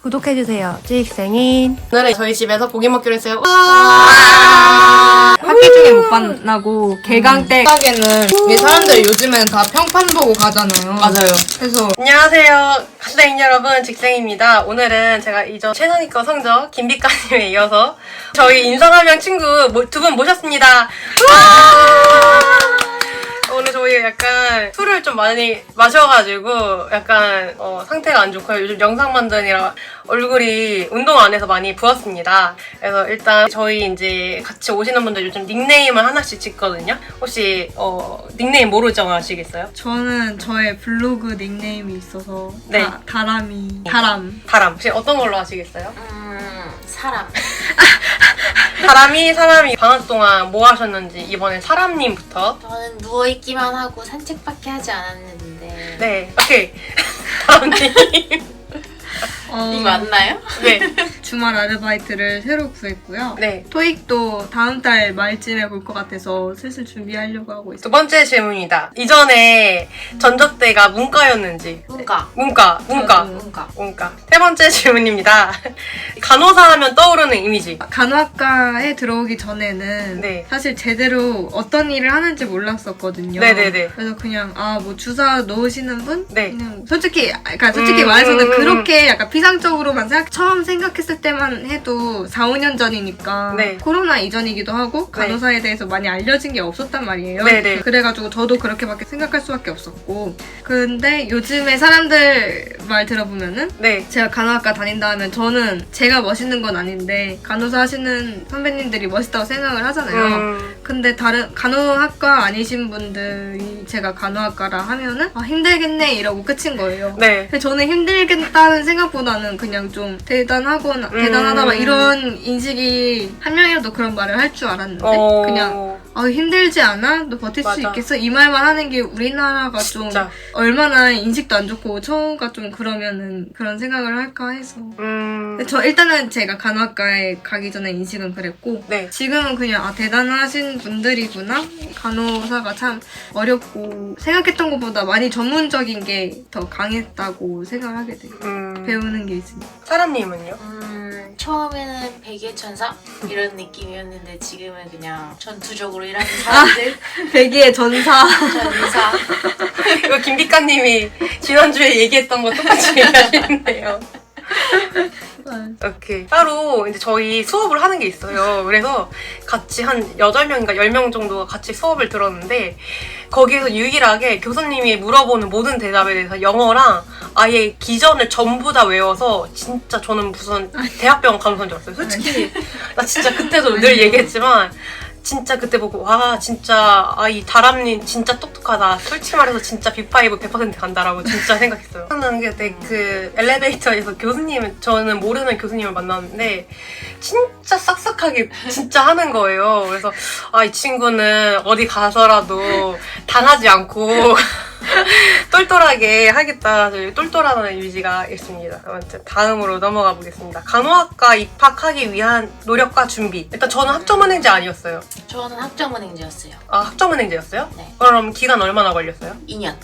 구독해주세요. 지익생인. 오늘은 저희 집에서 고기 먹기로 했어요. 학기 중에 못 만나고 개강 때 생각에는 이 사람들 요즘에는 다 평판 보고 가잖아요. 맞아요. 그래서 안녕하세요. 학생 여러분, 직생입니다. 오늘은 제가 이전 최선희과 성적 김비까님에 이어서 저희 인성하명 친구 두 분 모셨습니다. 오늘 저희 약간 술을 좀 많이 마셔가지고 약간 상태가 안 좋고요. 요즘 영상 만드느라 얼굴이 운동 안 해서 많이 부었습니다. 그래서 일단 저희 이제 같이 오시는 분들 요즘 닉네임을 하나씩 짓거든요. 혹시 닉네임 뭐로 정하시겠어요? 저는 저의 블로그 닉네임이 있어서 네. 다람. 다람. 혹시 어떤 걸로 하시겠어요? 사람. 사람이 방학 동안 뭐 하셨는지 이번에 사람님부터. 저는 누워있기만 하고 산책밖에 하지 않았는데. 네, 오케이. 사람님. 이거 맞나요? 네, 주말 아르바이트를 새로 구했고요. 네. 토익도 다음 달 말쯤에 볼 것 같아서 슬슬 준비하려고 하고 있어요. 두 번째 질문입니다. 이전에 전적대가 문과였는지. 문과. 문과. 문과. 세 번째 질문입니다. 간호사 하면 떠오르는 이미지. 간호학과에 들어오기 전에는 네. 사실 제대로 어떤 일을 하는지 몰랐었거든요. 네네네. 그래서 그냥 뭐 주사 넣으시는 분? 네. 그냥 솔직히 말해서는 그렇게 약간 피상적으로만 처음 생각했을 때만 해도 4, 5년 전이니까 네. 코로나 이전이기도 하고 간호사에 대해서 많이 알려진 게 없었단 말이에요. 네네. 그래가지고 저도 그렇게밖에 생각할 수밖에 없었고 근데 요즘에 사람들 말 들어보면은 네. 제가 간호학과 다닌다 하면 저는 제가 멋있는 건 아닌데 간호사 하시는 선배님들이 멋있다고 생각을 하잖아요. 근데 다른 간호학과 아니신 분들이 제가 간호학과라 하면은 힘들겠네 이러고 끝인 거예요. 네. 근데 저는 힘들겠다는 생각보다는 그냥 좀 대단하다 막 이런 인식이 한 명이라도 그런 말을 할 줄 알았는데 그냥 힘들지 않아? 너 버틸 수 맞아. 있겠어? 이 말만 하는 게 우리나라가 좀 진짜. 얼마나 인식도 안 좋고 처우가 좀 그러면은 그런 생각을 할까 해서 근데 저 일단은 제가 간호학과에 가기 전에 인식은 그랬고 네. 지금은 그냥 대단하신 분들이구나. 간호사가 참 어렵고 생각했던 것보다 많이 전문적인 게 더 강했다고 생각을 하게 돼요. 배우는 게 있으니까. 사람님은요? 처음에는 백의 천사? 이런 느낌이었는데 지금은 그냥 전투적으로 일하는 사람들. 백의의 전사. 전사. 이거 김비까님이 지난주에 얘기했던 거 똑같이 얘기하시는데요. 오케이. 따로 이제 저희 수업을 하는 게 있어요. 그래서 같이 한 8명인가 10명 정도가 같이 수업을 들었는데 거기에서 유일하게 교수님이 물어보는 모든 대답에 대해서 영어랑 아예 기전을 전부 다 외워서 진짜 저는 무슨 대학병원 간호사인 줄 알았어요. 솔직히 나 진짜 그때도 늘 얘기했지만 진짜 그때 보고 와 진짜 이 다람님 진짜 똑똑하다. 솔직히 말해서 진짜 빅5 100% 간다라고 진짜 생각했어요. 생각나는 게 그때 그 엘리베이터에서 저는 모르는 교수님을 만났는데 진짜 싹싹하게 진짜 하는 거예요. 그래서 이 친구는 어디 가서라도 당하지 않고 똘똘하게 하겠다. 똘똘하다는 이미지가 있습니다. 아무튼 다음으로 넘어가 보겠습니다. 간호학과 입학하기 위한 노력과 준비. 일단 저는 학점은행제 아니었어요. 저는 학점은행제였어요. 학점은행제였어요? 네. 그럼 기간 얼마나 걸렸어요? 2년.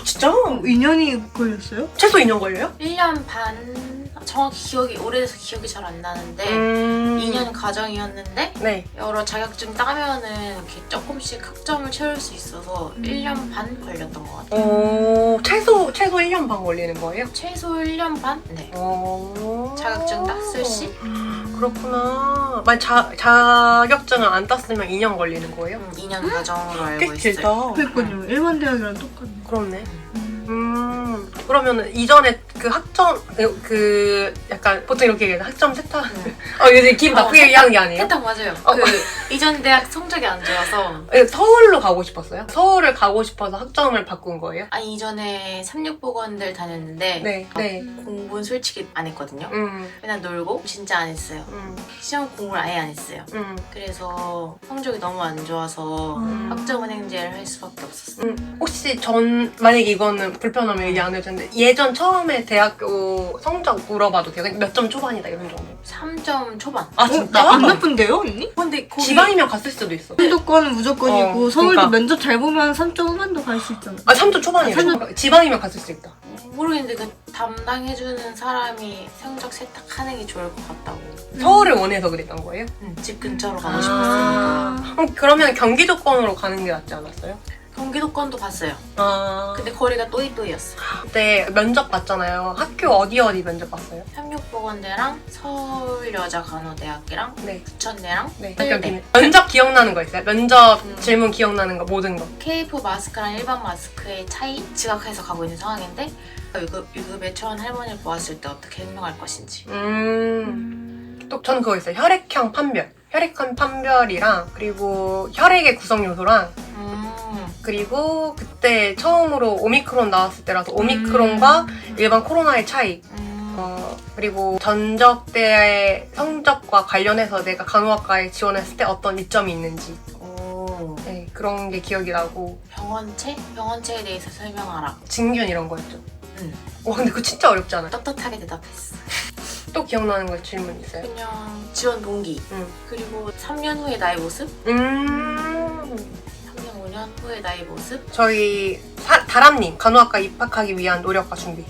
진짜? 2년이 걸렸어요? 최소 2년 걸려요? 1년 반. 정확히 오래돼서 기억이 잘 안 나는데 2년 과정이었는데 네. 여러 자격증 따면은 이렇게 조금씩 학점을 채울 수 있어서 1년 반 걸렸던 것 같아요. 최소 1년 반 걸리는 거예요? 최소 1년 반? 네. 자격증 땄을 시? 그렇구나. 만약 자격증을 안 땄으면 2년 걸리는 거예요? 2년 과정으로 알고 꽤 있어요. 길다. 그랬군요. 일반 대학이랑 똑같네. 그렇네. 그러면은 이전에 그 학점 약간 보통 이렇게 얘기해요. 학점 세탁. 요즘 기분 나쁘게 얘기하는 게 아니에요? 세탁 맞아요. 이전 대학 성적이 안 좋아서 서울로 가고 싶었어요? 서울을 가고 싶어서 학점을 바꾼 거예요? 이전에 삼육보건들 다녔는데 네. 공부는 솔직히 안 했거든요. 맨날 놀고 진짜 안 했어요. 시험 공부를 아예 안 했어요. 그래서 성적이 너무 안 좋아서 학점은행제를 할 수밖에 없었어요. 혹시 만약에 이거는 불편하면 얘기 안 해도 되는데 예전 처음에 대학교 성적 물어봐도 돼요? 몇 점 초반이다 이런 정도. 3점 초반. 아 진짜? 나 안 나쁜데요, 언니? 근데 거기 지방이면 갔을 수도 있어. 수도권은 무조건이고 어, 서울도 그러니까. 면접 잘 보면 3점 후반도 갈 수 있잖아. 아 3점 초반이래. 지방이면 갔을 수 있다. 모르겠는데 그 담당해주는 사람이 성적 세탁하는 게 좋을 것 같다고. 서울을 원해서 그랬던 거예요? 집 근처로 가고 아. 싶었으니까. 그러면 경기도권으로 가는 게 낫지 않았어요? 경기도권도 봤어요. 아 근데 거리가 또이또이였어. 그때 면접 봤잖아요. 학교 어디 면접 봤어요? 삼육보건대랑 서울여자간호대학이랑 네. 부천대랑 네. 서울대. 면접 기억나는 거 있어요? 면접 질문 기억나는 거 모든 거. KF 마스크랑 일반 마스크의 차이 지각해서 가고 있는 상황인데 유급에 처한 할머니를 보았을 때 어떻게 행동할 것인지. 또 저는 그거 있어요. 혈액형 판별. 혈액형 판별이랑 그리고 혈액의 구성 요소랑 그리고 그때 처음으로 오미크론 나왔을 때라서 오미크론과 일반 코로나의 차이. 그리고 전적대의 성적과 관련해서 내가 간호학과에 지원했을 때 어떤 이점이 있는지. 네, 그런 게 기억이 나고. 병원체에 대해서 설명하라. 진균 이런 거였죠. 응. 와 근데 그거 진짜 어렵지 않아요? 떳떳하게 대답했어. 또 기억나는 거 질문 있어요? 그냥 지원 동기. 그리고 3년 후의 나의 모습? 3년 5년 후의 나의 모습? 저희 다람님 간호학과 입학하기 위한 노력과 준비.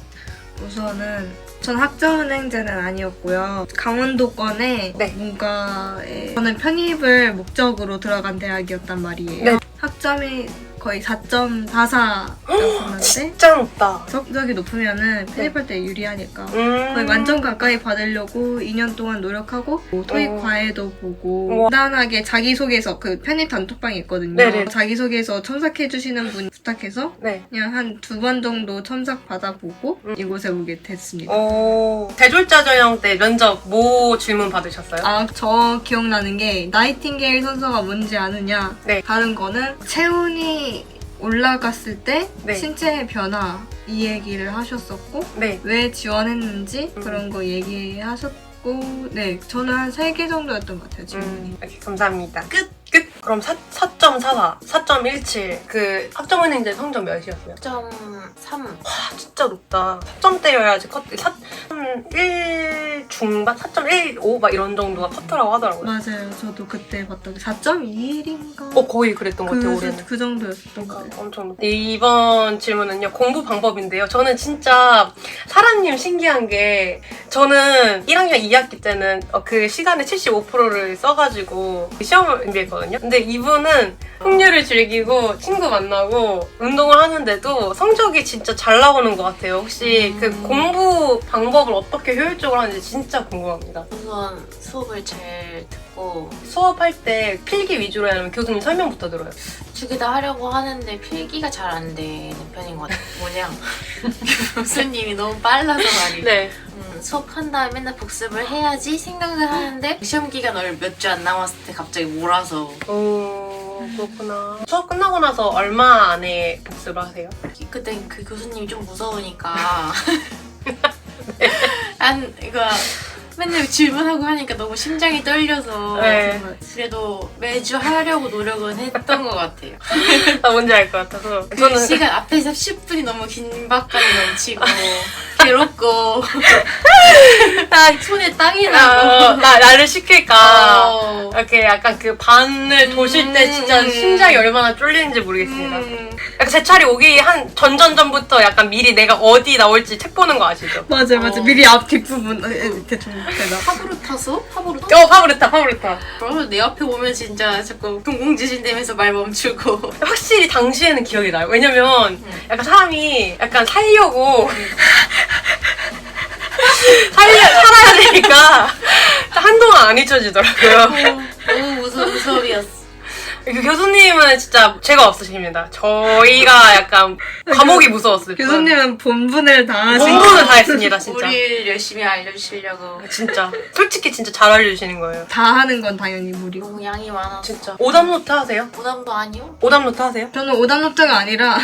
우선은 전 학점은행제는 아니었고요. 강원도권의 네. 문과에 저는 편입을 목적으로 들어간 대학이었단 말이에요. 네. 학점이 거의 4.44였었는데 진짜 높다. 성적이 높으면은 편입할 때 유리하니까 거의 음. 만점 가까이 받으려고 2년 동안 노력하고 뭐 토익 과외도 보고 간단하게 자기소개서 그 편입 단톡방이 있거든요. 네네. 자기소개서 첨삭해주시는 분 부탁해서 네. 그냥 한 2번 정도 첨삭 받아보고 이곳에 오게 됐습니다. 대졸자 전형 때 면접 뭐 질문 받으셨어요? 아, 저 기억나는 게 나이팅게일 선서가 뭔지 아느냐? 네. 다른 거는 체온이 올라갔을 때 네. 신체의 변화 이 얘기를 하셨었고 네. 왜 지원했는지 그런 거 얘기하셨고 네, 저는 한 3개 정도였던 것 같아요, 질문이. 오케이, 감사합니다. 끝! 그럼 4.44, 4.17 그 학점은행제 성적 몇이었어요? 4.3. 와 진짜 높다. 4점대여야지 4.1 중반? 4.15 막 이런 정도가 커트라고 하더라고요. 맞아요. 저도 그때 봤던 게 4.21인가? 거의 그랬던 것 같아요, 올해는. 그 정도였던 것 같아요. 엄청 높다. 이번 질문은요, 공부 방법인데요. 저는 진짜 사람님 신기한 게 저는 1학년 2학기 때는 그 시간에 75%를 써가지고 시험을 준비했거든요. 근데 이분은 풍류를 즐기고 친구 만나고 운동을 하는데도 성적이 진짜 잘 나오는 것 같아요. 혹시 그 공부 방법을 어떻게 효율적으로 하는지 진짜 궁금합니다. 우선 수업을 잘 듣고 수업할 때 필기 위주로 해야 하면 교수님 설명부터 들어요. 2개 다 하려고 하는데 필기가 잘 안 되는 편인 것 같아요. 뭐냐? 교수님이 너무 빨라서 말이에요. 네. 수업한 다음에 맨날 복습을 해야지 생각을 하는데 시험 기간 몇 주 안 남았을 때 갑자기 몰아서 그렇구나. 수업 끝나고 나서 얼마 안에 복습을 하세요? 그때 그 교수님이 좀 무서우니까 이거 맨날 질문하고 하니까 너무 심장이 떨려서 네. 그래도 매주 하려고 노력은 했던 것 같아요. 나 뭔지 알 것 같아서. 그 시간 앞에서 10분이 너무 긴박감이 넘치고 괴롭고 손에 땀이 나고 나를 시킬까. 어. 이렇게 약간 그 반을 도실 때 진짜 심장이 얼마나 쫄리는지 모르겠습니다. 약간 제 차례 오기 한 전전부터 약간 미리 내가 어디 나올지 책 보는 거 아시죠? 맞아요. 미리 앞 뒷부분 대충 되나? 파브르타소? 파브르타. 그러면 내 앞에 오면 진짜 자꾸 공공지진되면서 말 멈추고 확실히 당시에는 기억이 나요. 왜냐면 약간 사람이 약간 살려고 살아야 되니까 한동안 안 잊혀지더라고요. 너무 무서운 수업이었어. 그 교수님은 진짜 죄가 없으십니다. 저희가 약간 과목이 무서웠어요. 교수님은 본분을 다 하신 공부는 다 했습니다, 진짜. 우리를 열심히 알려주시려고. 진짜. 솔직히 진짜 잘 알려주시는 거예요. 다 하는 건 당연히 무리고. 너무 양이 많아서. 진짜. 오답노트 하세요? 부담도 아니요? 오답노트 하세요? 저는 오답노트가 아니라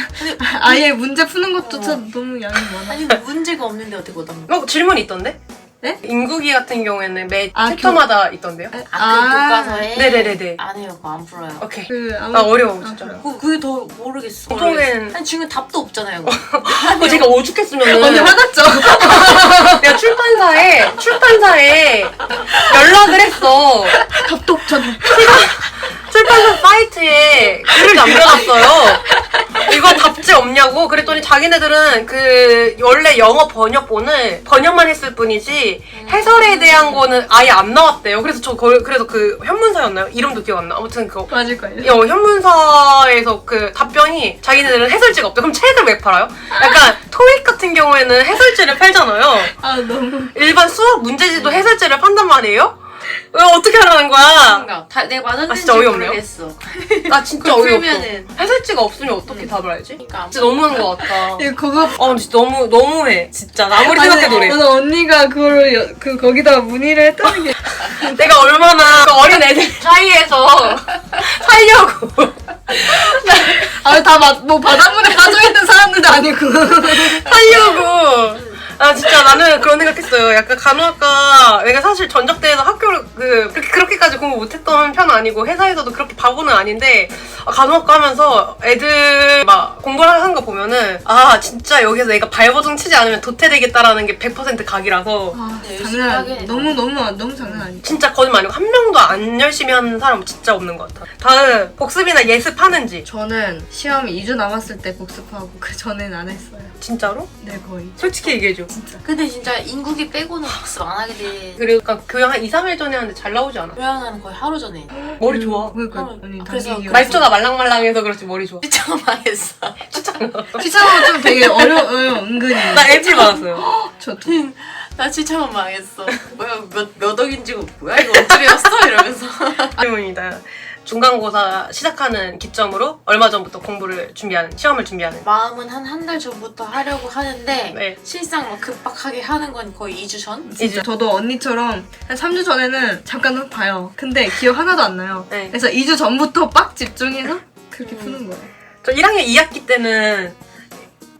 아예 문제 푸는 것도 너무 양이 많아. 아니 근데 문제가 없는데 어떻게 오답노트? 질문 있던데? 네? 인국이 같은 경우에는 매 아, 챕터마다 있던데요? 그 교과서에 네네네네. 안 해요. 그거 안 풀어요. 오케이. 아무튼 어려워 진짜. 그게 더 모르겠어. 보통은 아니 지금 답도 없잖아요. 그거 제가 오죽했으면은 언니 화났죠? 내가 출판사에 연락을 했어. 답도 없잖아. 출판사 사이트에 글을 남겨놨어요. 이거 답지 없냐고. 그랬더니 자기네들은 그 원래 영어 번역본을 번역만 했을 뿐이지 해설에 대한 거는 아예 안 나왔대요. 그래서 그래서 그 현문사였나요? 이름도 기억 안 나. 아무튼 그거 맞을걸요? 현문사에서 그 답변이 자기네들은 해설지가 없대. 그럼 책을 왜 팔아요? 약간 토익 같은 경우에는 해설지를 팔잖아요. 아 너무 일반 수학 문제지도 해설지를 판단 말이에요? 왜 어떻게 하라는 거야? 뭔가 내가 맞았는지 진짜 어이없네요. 모르겠어. 나 진짜 그걸 어이없어. 풀면은. 해설지가 없으면 어떻게 답을 알지? 그러니까 진짜 너무한 것 같다. 그거 진짜 너무해. 진짜 아무리 생각해도 그래. 저는 언니가 그거를 거기다 문의를 했다는 게 내가 얼마나 그 어린 애들 사이에서 살려고 뭐 바닷물에 빠져있는 사람들도 아니고 살려고. 진짜 나는 그런 생각했어요. 약간 간호학과 내가 사실 전적대에서 학교를 그렇게까지 공부 못했던 편은 아니고 회사에서도 그렇게 바보는 아닌데 간호학과 하면서 애들 막 공부를 하는 거 보면은 진짜 여기서 내가 발버둥 치지 않으면 도태되겠다라는 게 100% 각이라서 장난 아니 너무 장난 아니야. 진짜 거짓말 아니고 한 명도 안 열심히 하는 사람은 진짜 없는 것 같아. 다음 복습이나 예습하는지. 저는 시험이 2주 남았을 때 복습하고 그 전에는 안 했어요. 진짜로? 네 거의. 솔직히 얘기해줘. 근데 진짜 인국이 빼고는 복습 안 하게 돼. 그러니까 교양 한 2, 3일 전에 하는데 잘 나오지 않아? 교양은 거의 하루 전에. 머리 좋아. 그러니까 어, 언니 그래서 단기 말투가 말랑말랑해서 그렇지 머리 좋아. 시청 망했어. 시청은 좀 되게 어려워요 은근히. 나 애플 받았어요. 저도. 나 시청은 망했어. 뭐야 몇 억인지 뭐야 이거 어떻게 배웠어 이러면서. 질문입니다. 중간고사 시작하는 기점으로 얼마 전부터 시험을 준비하는. 마음은 한 달 전부터 하려고 하는데 네. 실상 막 급박하게 하는 건 거의 2주 전? 진짜 저도 언니처럼 한 3주 전에는 잠깐 봐요. 근데 기억 하나도 안 나요. 네. 그래서 2주 전부터 빡 집중해서 그렇게 푸는 거예요. 저 1학년 2학기 때는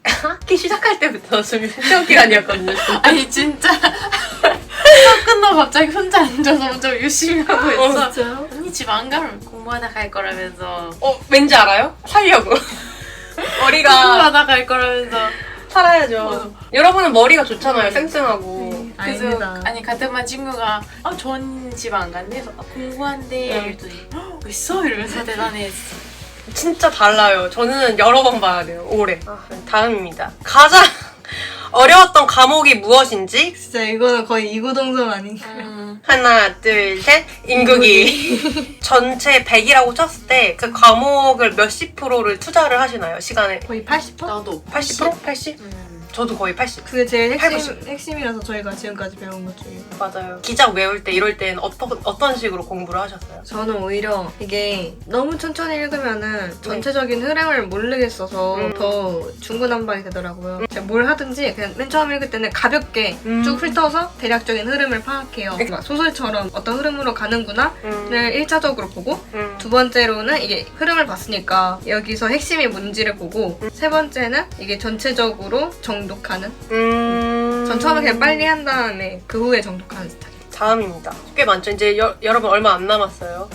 학기 시작할 때부터 시험 기간이었거든요. 아니 진짜 수업 끝나고 갑자기 혼자 앉아서 엄청 열심히 하고 있어. 진짜요? 언니 집 안 가면 공부하다 갈 거라면서. 왠지 알아요? 살려고. 머리가 공부하다 갈 거라면서. 살아야죠. 여러분은 머리가 좋잖아요. 쌩쌩하고. 그래서 아닙니다. 아니 같은 반 친구가 저 언니 집 안 간대? 그래서 공부한대. 이랬더니 왜 있어? 이러면서 대단했어. 진짜 달라요. 저는 여러 번 봐야 돼요. 올해. 다음입니다. 가장 어려웠던 과목이 무엇인지. 진짜 이거는 거의 이구동성 아닌가요? 하나, 둘, 셋. 인국이. 전체 100이라고 쳤을 때 그 과목을 몇십 프로를 투자를 하시나요? 시간에. 거의 80%? 나도 80%? 80? 저도 거의 80. 그게 제일 80. 핵심이라서 저희가 지금까지 배운 것 중에. 맞아요. 기작 외울 때 이럴 때는 어떤 식으로 공부를 하셨어요? 저는 오히려 이게 너무 천천히 읽으면은 전체적인 흐름을 모르겠어서 더 중구난방이 되더라고요. 제가 뭘 하든지 그냥 맨 처음 읽을 때는 가볍게 쭉 훑어서 대략적인 흐름을 파악해요. 막 소설처럼 어떤 흐름으로 가는구나를 1차적으로 보고 두 번째로는 이게 흐름을 봤으니까 여기서 핵심이 뭔지를 보고 세 번째는 이게 전체적으로 정독하는 전 처음에 그냥 빨리 한 다음에 그 후에 정독하는 스타일. 다음입니다. 꽤 많죠. 이제 여러분 얼마 안 남았어요.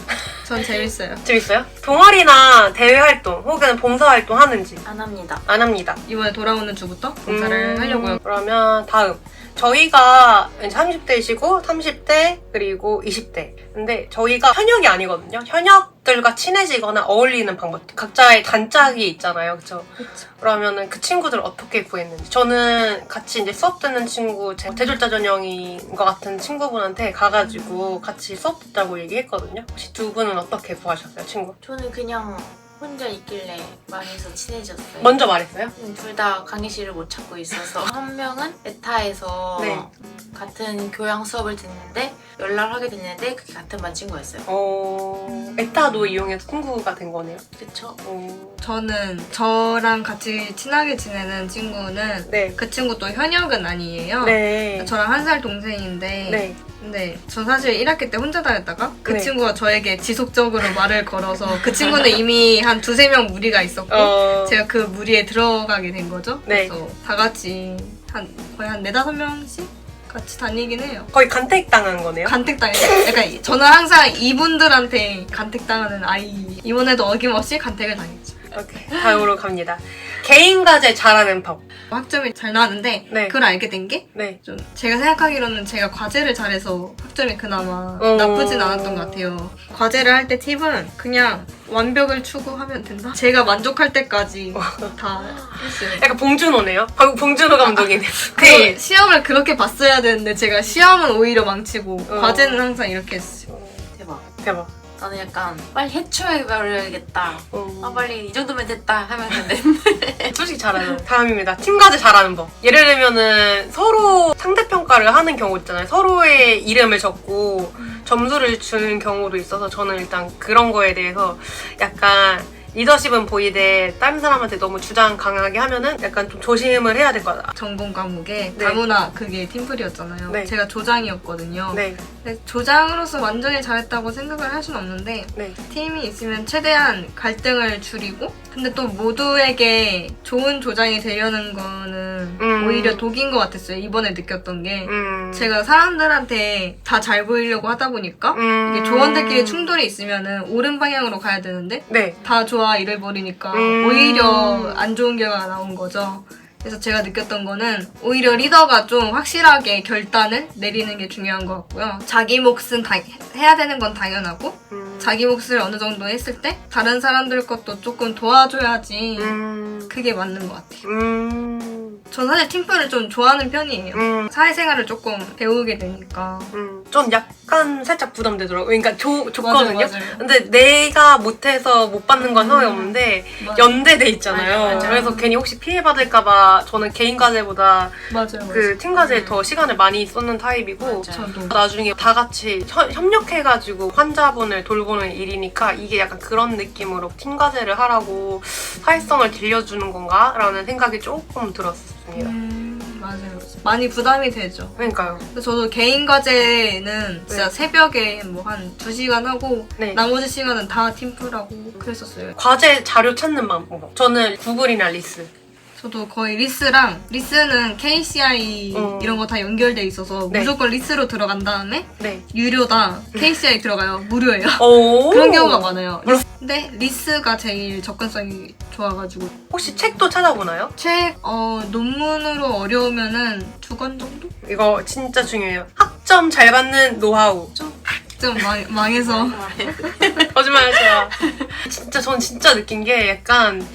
전 재밌어요. 재밌어요? 동아리나 대외 활동 혹은 봉사 활동 하는지. 안 합니다. 안 합니다. 이번에 돌아오는 주부터 봉사를 하려고요. 그러면 다음. 저희가 이제 30대이시고 30대 그리고 20대. 근데 저희가 현역이 아니거든요. 현역들과 친해지거나 어울리는 방법. 각자의 단짝이 있잖아요. 그쵸? 그러면은 그 친구들 어떻게 구했는지. 저는 같이 이제 수업 듣는 친구, 제 대졸자 전형인 것 같은 친구분한테 가가지고 같이 수업 듣자고 얘기했거든요. 혹시 두 분은 어떻게 구하셨어요, 친구? 저는 그냥 혼자 있길래 말해서 친해졌어요. 먼저 말했어요? 둘 다 강의실을 못 찾고 있어서 한 명은 에타에서 네. 같은 교양 수업을 듣는데 연락을 하게 됐는데 그게 같은 반 친구였어요. 에타도 이용해서 친구가 된 거네요. 그쵸? 저는 저랑 같이 친하게 지내는 친구는 네. 그 친구도 현역은 아니에요. 네. 저랑 한 살 동생인데 네. 근데 전 사실 1학기 때 혼자 다녔다가 그 네. 친구가 저에게 지속적으로 말을 걸어서 그 친구는 이미 한 두세 명 무리가 있었고 제가 그 무리에 들어가게 된 거죠. 네. 그래서 다 같이 거의 한 4-5명씩 같이 다니긴 해요. 거의 간택당한 거네요. 간택당해요. 약간 저는 항상 이분들한테 간택당하는 아이. 이번에도 어김없이 간택을 당했죠. 오케이, 다음으로 갑니다. 개인 과제 잘하는 법. 학점이 잘 나왔는데 네. 그걸 알게 된 게 좀 네. 제가 생각하기로는 제가 과제를 잘해서 학점이 그나마 어. 나쁘진 않았던 것 같아요. 과제를 할 때 팁은 그냥 완벽을 추구하면 된다. 제가 만족할 때까지 다 했어요. 약간 봉준호네요. 방금 봉준호 감독이네요. 그 시험을 그렇게 봤어야 되는데 제가 시험은 오히려 망치고 어. 과제는 항상 이렇게 했어요. 대박. 대박. 나는 약간 빨리 해쳐버려야겠다. 어. 빨리 이 정도면 됐다 하면 되는데. 솔직히 잘하죠. 다음입니다. 팀 과제 잘하는 법. 예를 들면은 서로 상대평가를 하는 경우 있잖아요. 서로의 이름을 적고 점수를 주는 경우도 있어서 저는 일단 그런 거에 대해서 약간 리더십은 보이되 다른 사람한테 너무 주장 강하게 하면은 약간 좀 조심을 해야 될 것 같아요. 전공 과목에 네. 다문화 그게 팀플이었잖아요. 네. 제가 조장이었거든요. 네, 근데 조장으로서 완전히 잘했다고 생각을 할 수는 없는데 네. 팀이 있으면 최대한 갈등을 줄이고 근데 또 모두에게 좋은 조장이 되려는 거는 오히려 독인 것 같았어요. 이번에 느꼈던 게 제가 사람들한테 다 잘 보이려고 하다 보니까 이게 조원들끼리 충돌이 있으면은 옳은 방향으로 가야 되는데 네. 다 좋아 이래버리니까 오히려 안 좋은 결과가 나온 거죠. 그래서 제가 느꼈던 거는 오히려 리더가 좀 확실하게 결단을 내리는 게 중요한 것 같고요. 자기 몫은 해야 되는 건 당연하고 자기 몫을 어느 정도 했을 때 다른 사람들 것도 조금 도와줘야지 그게 맞는 것 같아요. 전 사실 팀플을 좀 좋아하는 편이에요. 사회생활을 조금 배우게 되니까. 전 약간 살짝 부담되더라고요. 그러니까 좋거든요. 맞아요. 근데 내가 못해서 못 받는 건 상관이 없는데 맞아요. 연대돼 있잖아요. 맞아요. 그래서 괜히 혹시 피해받을까봐 저는 개인 과제보다 맞아요. 그 팀 과제에 더 시간을 많이 쏟는 타입이고 맞아요. 저도. 나중에 다 같이 협력해가지고 환자분을 돌보는 일이니까 이게 약간 그런 느낌으로 팀 과제를 하라고 사회성을 들려주는 건가? 라는 생각이 조금 들었습니다. 맞아요. 많이 부담이 되죠. 그러니까요. 그래서 저도 개인 과제는 진짜 네. 새벽에 뭐 한 2시간 하고 네. 나머지 시간은 다 팀플하고 그랬었어요. 과제 자료 찾는 방법. 저는 구글이나 리스. 저도 거의 리스는 KCI 이런 거 다 연결돼 있어서 네. 무조건 리스로 들어간 다음에 네. 유료다. KCI 들어가요. 무료예요. 오. 그런 경우가 많아요. 근데 리스가 제일 접근성이 좋아가지고 혹시 책도 찾아보나요? 책 논문으로 어려우면은 2권 정도? 이거 진짜 중요해요. 학점 잘 받는 노하우. 좀 망해서 거짓말하지 마. 진짜 전 진짜 느낀 게 약간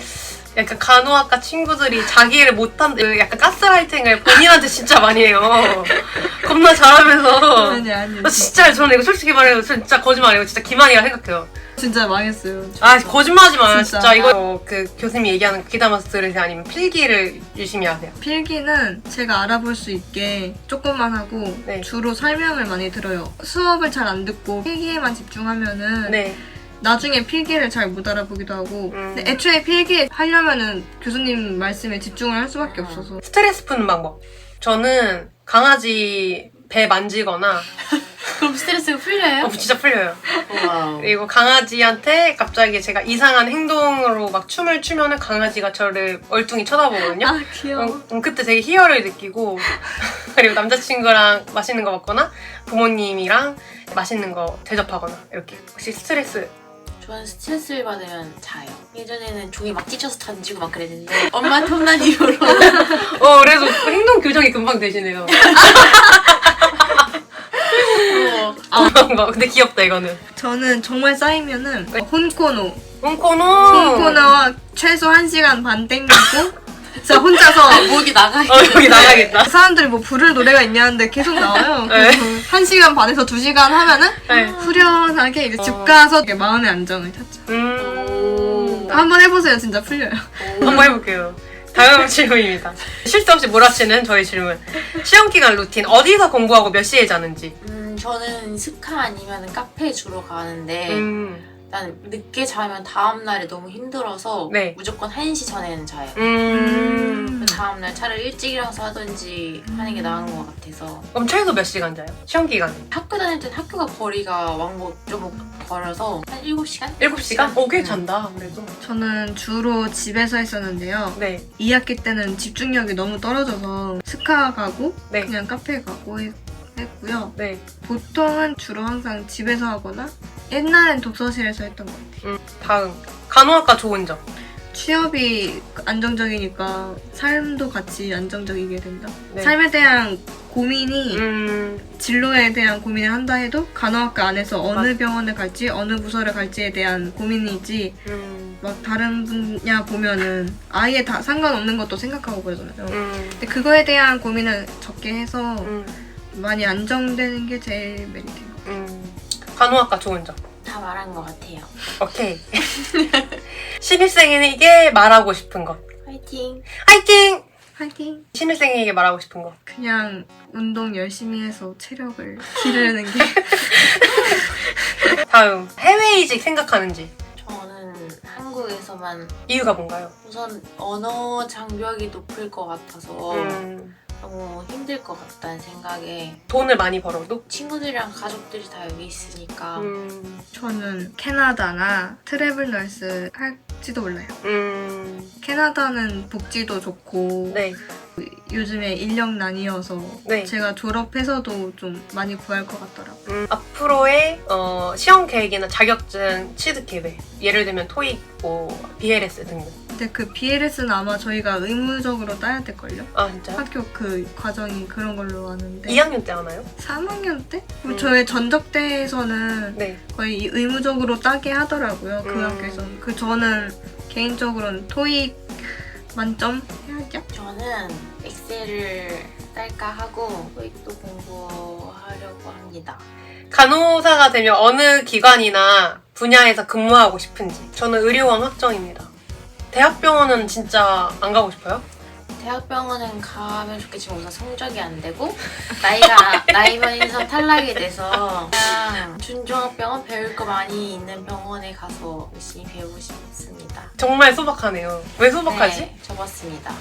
간호학과 친구들이 자기 일을 못한 약간 가스라이팅을 본인한테 진짜 많이 해요. 겁나 잘하면서. 아니 진짜 저는 이거 솔직히 말해요. 진짜 거짓말 아니고 진짜 기만이라 생각해요. 진짜 망했어요. 아 거짓말하지 마요. 진짜. 진짜 이거 그 교수님이 얘기하는 거 귀담아서 들으세요. 아니면 필기를 열심히 하세요. 필기는 제가 알아볼 수 있게 조금만 하고 네. 주로 설명을 많이 들어요. 수업을 잘 안 듣고 필기에만 집중하면은 네. 나중에 필기를 잘 못 알아보기도 하고 근데 애초에 필기 하려면은 교수님 말씀에 집중을 할 수밖에 없어서 스트레스 푸는 방법. 저는 강아지 배 만지거나 그럼 스트레스가 풀려요? 진짜 풀려요. 와우. 그리고 강아지한테 갑자기 제가 이상한 행동으로 막 춤을 추면은 강아지가 저를 얼뚱이 쳐다보거든요. 아 귀여워. 그때 되게 희열을 느끼고 그리고 남자친구랑 맛있는 거 먹거나 부모님이랑 맛있는 거 대접하거나 이렇게. 혹시 스트레스? 저는 스트레스를 받으면 자요. 예전에는 종이 막 찢어서 던지고 막 그랬는데 엄마한테 혼난 이후로 그래서 행동 교정이 금방 되시네요. 근데 귀엽다 이거는. 저는 정말 쌓이면은 혼코노 홍코노. 최소 1시간 반 땡기고 진짜 혼자서 목이 나가. 여기 나가겠다. 사람들이 뭐 부를 노래가 있냐는데 계속 나와요. 네. 그래서 1시간 반에서 2시간 하면은 네. 후련하게 이제 집 가서 이렇게 마음의 안정을 찾죠. 한번 해보세요. 진짜 풀려요. 한번 해볼게요. 다음 질문입니다. 쉴 새 없이 몰아치는 저희 질문. 시험 기간 루틴. 어디서 공부하고 몇 시에 자는지. 저는 스카 아니면 카페 주로 가는데 난 늦게 자면 다음날에 너무 힘들어서 네. 무조건 1시 전에는 자요. 그 다음날 차라리 일찍 일어나서 하든지 하는 게 나은 것 같아서. 그럼 최소 몇 시간 자요? 시험 기간에? 학교 다닐 땐 학교가 거리가 왕복 걸어서 한 7시간? 7시간? 꽤 잔다 그래도. 저는 주로 집에서 했었는데요. 네. 2학기 때는 집중력이 너무 떨어져서 스카 가고 네. 그냥 카페 가고 했고요. 네. 보통은 주로 항상 집에서 하거나 옛날엔 독서실에서 했던 것 같아요. 다음. 간호학과 좋은 점. 취업이 안정적이니까 삶도 같이 안정적이게 된다. 네. 삶에 대한 고민이 음. 진로에 대한 고민을 한다 해도 간호학과 안에서 어느 병원을 갈지 어느 부서를 갈지에 대한 고민이지 막 다른 분야 보면은 아예 다 상관없는 것도 생각하고 그러잖아요. 근데 그거에 대한 고민을 적게 해서 많이 안정되는 게 제일 메리트인 것 같아요. 간호학과 좋은 점. 다 말한 것 같아요. 오케이. 신입생에게 말하고 싶은 것. 화이팅! 화이팅! 화이팅! 신입생에게 말하고 싶은 것. 그냥 운동 열심히 해서 체력을 기르는 게 다음. 해외이직 생각하는지. 저는 한국에서만 이유가 뭔가요? 우선 언어 장벽이 높을 것 같아서 너무 힘들 것 같다는 생각에 돈을 많이 벌어도? 친구들이랑 가족들이 다 여기 있으니까 저는 캐나다나 트래블 널스 할지도 몰라요. 캐나다는 복지도 좋고 네. 요즘에 인력난이어서 네. 제가 졸업해서도 좀 많이 구할 것 같더라고요. 앞으로의 시험 계획이나 자격증 취득 계획. 예를 들면 토익, BLS 등등. 근데 그 BLS는 아마 저희가 의무적으로 따야 될걸요? 아 진짜요? 학교 그 과정이 그런 걸로 아는데 2학년 때 하나요? 3학년 때? 저희 전적대에서는 네. 거의 의무적으로 따게 하더라고요. 그 학교에서는. 저는 개인적으로는 토익 만점 해야죠? 저는 엑셀을 딸까 하고 토익도 공부하려고 합니다. 간호사가 되면 어느 기관이나 분야에서 근무하고 싶은지. 저는 의료원 확정입니다. 대학병원은 진짜 안 가고 싶어요? 대학병원은 가면 좋겠지만 우선 성적이 안 되고 나이만 인선 탈락이 돼서 그냥 준종합병원 배울 거 많이 있는 병원에 가서 열심히 배우고 싶습니다. 정말 소박하네요. 왜 소박하지? 네, 접었습니다.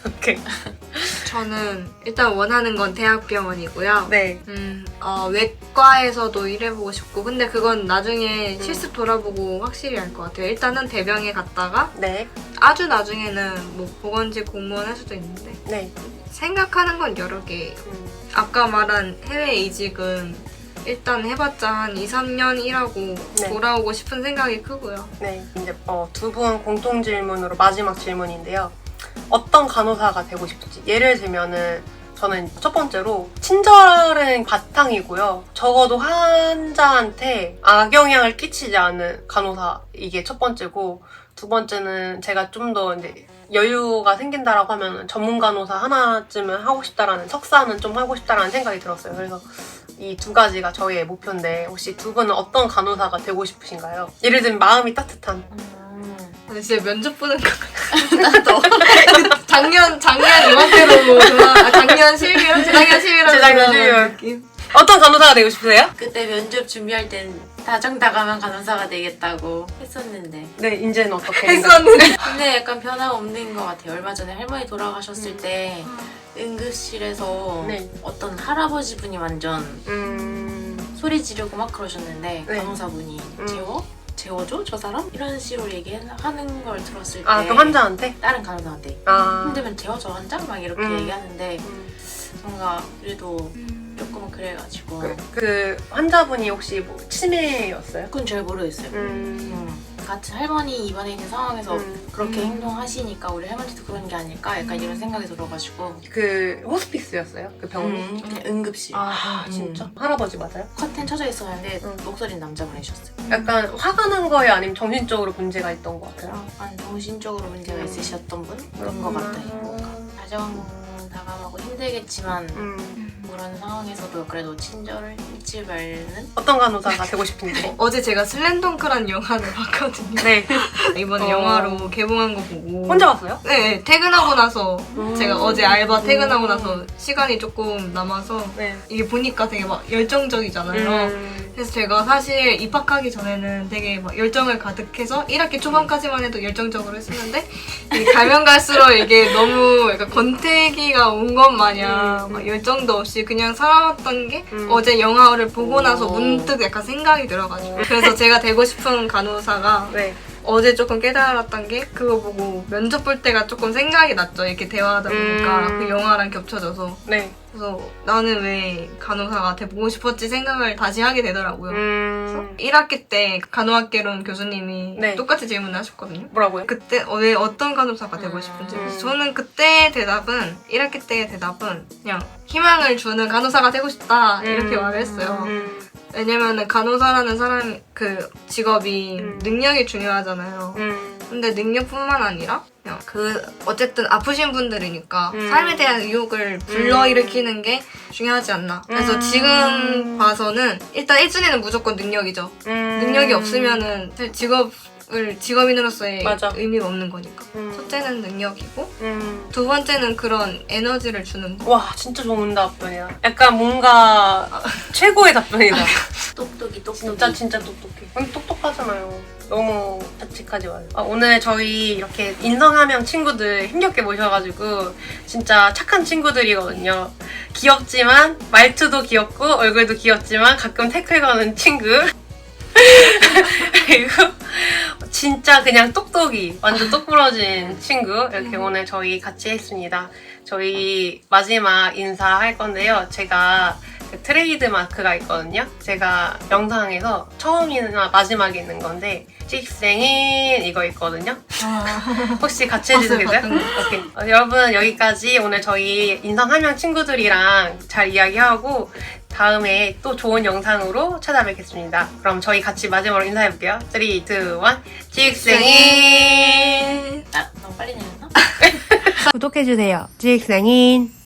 오케이. 저는 일단 원하는 건 대학병원이고요. 네. 외과에서도 일해보고 싶고 근데 그건 나중에 실습 돌아보고 확실히 알 것 같아요. 일단은 대병에 갔다가 네. 아주 나중에는 뭐 보건직 공무원 할 수도 있는데 네. 생각하는 건 여러 개예요. 아까 말한 해외 이직은 일단 해봤자 한 2, 3년 일하고 네. 돌아오고 싶은 생각이 크고요. 네. 이제 두 분 공통 질문으로 마지막 질문인데요. 어떤 간호사가 되고 싶은지. 예를 들면은 저는 첫 번째로 친절은 바탕이고요. 적어도 환자한테 악영향을 끼치지 않은 간호사, 이게 첫 번째고, 두 번째는 제가 좀 더 이제 여유가 생긴다라고 하면 전문 간호사 하나쯤은 하고 싶다라는, 석사는 좀 하고 싶다라는 생각이 들었어요. 그래서 이 두 가지가 저희의 목표인데 혹시 두 분은 어떤 간호사가 되고 싶으신가요? 예를 들면 마음이 따뜻한. 근데 진짜 면접 보는 것 같아. 나도. 작년 이맘때로 작년 실비랑 재작년 실비랑 재작년 실비랑. 느낌. 어떤 간호사가 되고 싶으세요? 그때 면접 준비할 땐 다정다감한 간호사가 되겠다고 했었는데 네, 이제는 어떻게 했었는데. 근데 약간 변화없는 것 같아요. 얼마 전에 할머니 돌아가셨을 때 응급실에서 네. 어떤 할아버지 분이 완전 소리 지르고 막 그러셨는데 네. 간호사분이 재워줘? 저 사람? 이런 식으로 얘기하는 걸 들었을 때 그 환자한테? 다른 간호사한테 힘들면 재워줘 환자? 막 이렇게 얘기하는데 뭔가 그래도 조금 그래가지고 그 환자분이 혹시 뭐 치매였어요? 그건 잘 모르겠어요. 같은 할머니 입원해 있는 상황에서 그렇게 행동하시니까 우리 할머니도 그런 게 아닐까? 약간 이런 생각이 들어가지고 그 호스피스였어요? 그 병원이? 그냥 응급실 진짜? 할아버지 맞아요? 커튼 쳐져 있었는데 목소리는 남자분이셨어요. 약간 화가 난 거예요? 아니면 정신적으로 문제가 있던 것 같아요? 약간 정신적으로 문제가 있으셨던 분? 그런 것 같아요. 가정다감하고 힘들겠지만 그런 상황에서도 그래도 친절을 잊지 말는 어떤 간호사가 되고 싶은지. 어제 제가 슬램덩크라는 영화를 봤거든요. 네. 이번에 어. 영화로 개봉한 거 보고 혼자 봤어요? 네, 퇴근하고 나서 제가 어제 알바 퇴근하고 음. 나서 시간이 조금 남아서 네. 이게 보니까 되게 막 열정적이잖아요. 그래서 제가 사실 입학하기 전에는 되게 막 열정을 가득해서 1학기 초반까지만 해도 열정적으로 했었는데 이게 가면 갈수록 이게 너무 약간 권태기가 온 것 마냥 막 열정도 없이 그냥 살아왔던 게 어제 영화를 보고 나서 문득 약간 생각이 들어가지고 그래서 제가 되고 싶은 간호사가 네. 어제 조금 깨달았던 게 그거 보고 면접 볼 때가 조금 생각이 났죠. 이렇게 대화하다 보니까 그 영화랑 겹쳐져서 네. 그래서 나는 왜 간호사가 돼보고 싶었지 생각을 다시 하게 되더라고요. 음. 1학기 때 간호학개론 교수님이 네. 똑같이 질문을 하셨거든요. 뭐라고요? 그때 왜 어떤 간호사가 되고 싶은지. 그래서 저는 그때 대답은 1학기 때의 대답은 그냥 희망을 주는 간호사가 되고 싶다 이렇게 말을 했어요. 왜냐면은 간호사라는 사람 그 직업이 능력이 중요하잖아요. 근데 능력뿐만 아니라 그냥 어쨌든 아프신 분들이니까 삶에 대한 의욕을 불러일으키는 게 중요하지 않나. 그래서 지금 봐서는 일단 1순위는 무조건 능력이죠. 능력이 없으면은 사실 직업인으로서의 맞아. 의미가 없는 거니까. 첫째는 능력이고 두 번째는 그런 에너지를 주는 거. 와, 진짜 좋은 답변이야. 약간 뭔가 최고의 답변이다. 똑똑이 진짜 똑똑해. 아니, 똑똑하잖아요. 너무 자책하지 마요. 오늘 저희 이렇게 인성함형 친구들 힘겹게 모셔가지고 진짜 착한 친구들이거든요. 귀엽지만 말투도 귀엽고 얼굴도 귀엽지만 가끔 태클 거는 친구. 그리고 진짜 그냥 똑똑이 완전 똑부러진 친구 이렇게 오늘 저희 같이 했습니다. 저희 마지막 인사할 건데요. 제가 그 트레이드 마크가 있거든요. 제가 영상에서 처음이나 마지막에 있는 건데 찍생인 이거 있거든요. 혹시 같이 해주세요? 오케이. 여러분 여기까지 오늘 저희 인성 함명 친구들이랑 잘 이야기하고 다음에 또 좋은 영상으로 찾아뵙겠습니다. 그럼 저희 같이 마지막으로 인사해볼게요. 3, 2, 1 찍생인 아 너무 빨리 내렸나? 구독해주세요. 지익생인.